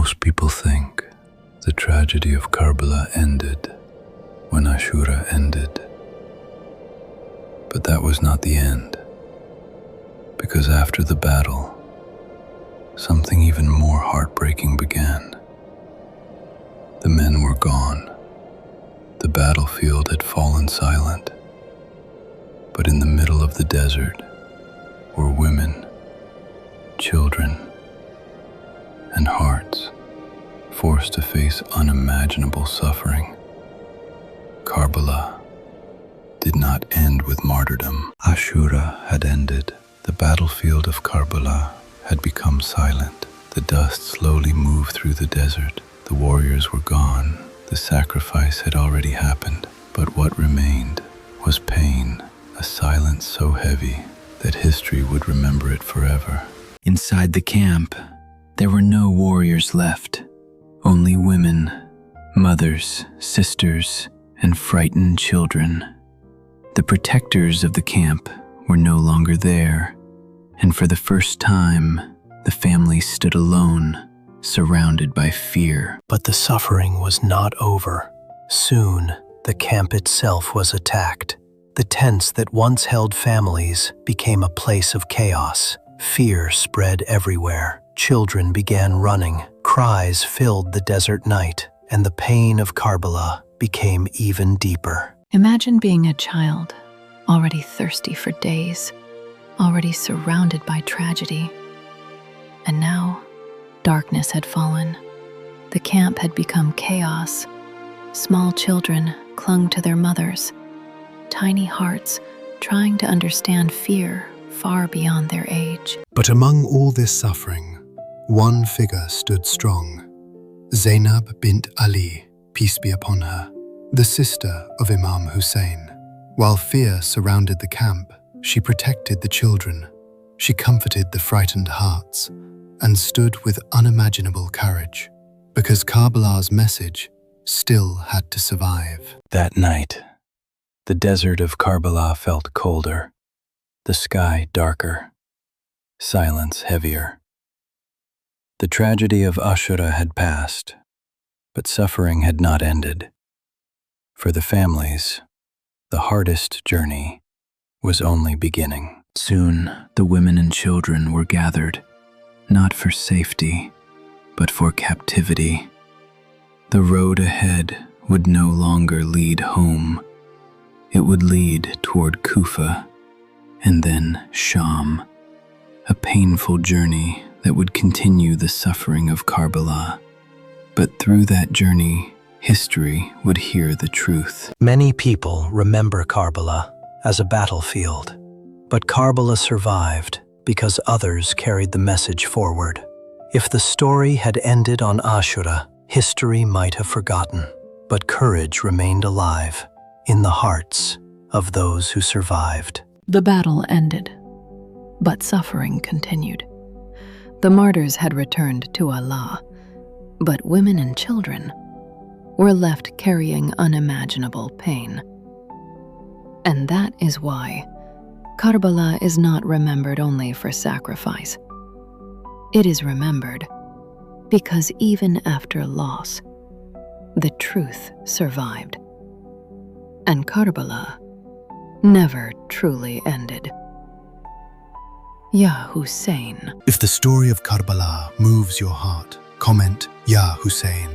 Most people think the tragedy of Karbala ended when Ashura ended. But that was not the end, because after the battle, something even more heartbreaking began. The men were gone. The battlefield had fallen silent. But in the middle of the desert were women, children, and hearts forced to face unimaginable suffering. Karbala did not end with martyrdom. Ashura had ended. The battlefield of Karbala had become silent. The dust slowly moved through the desert. The warriors were gone. The sacrifice had already happened. But what remained was pain, a silence so heavy that history would remember it forever. Inside the camp, there were no warriors left. Only women, mothers, sisters, and frightened children. The protectors of the camp were no longer there, and for the first time, the family stood alone, surrounded by fear. But the suffering was not over. Soon, the camp itself was attacked. The tents that once held families became a place of chaos. Fear spread everywhere. Children began running. Cries filled the desert night, and the pain of Karbala became even deeper. Imagine being a child, already thirsty for days, already surrounded by tragedy. And now, darkness had fallen. The camp had become chaos. Small children clung to their mothers, tiny hearts trying to understand fear far beyond their age. But among all this suffering, one figure stood strong. Zainab bint Ali, peace be upon her, the sister of Imam Hussain. While fear surrounded the camp, she protected the children. She comforted the frightened hearts and stood with unimaginable courage, because Karbala's message still had to survive. That night, the desert of Karbala felt colder, the sky darker, silence heavier. The tragedy of Ashura had passed, but suffering had not ended. For the families, the hardest journey was only beginning. Soon, the women and children were gathered, not for safety, but for captivity. The road ahead would no longer lead home. It would lead toward Kufa, and then Sham, a painful journey that would continue the suffering of Karbala. But through that journey, history would hear the truth. Many people remember Karbala as a battlefield, but Karbala survived because others carried the message forward. If the story had ended on Ashura, history might have forgotten, but courage remained alive in the hearts of those who survived. The battle ended, but suffering continued. The martyrs had returned to Allah, but women and children were left carrying unimaginable pain. And that is why Karbala is not remembered only for sacrifice. It is remembered because even after loss, the truth survived. And Karbala never truly ended. Ya Hussain. If the story of Karbala moves your heart, comment Ya Hussain.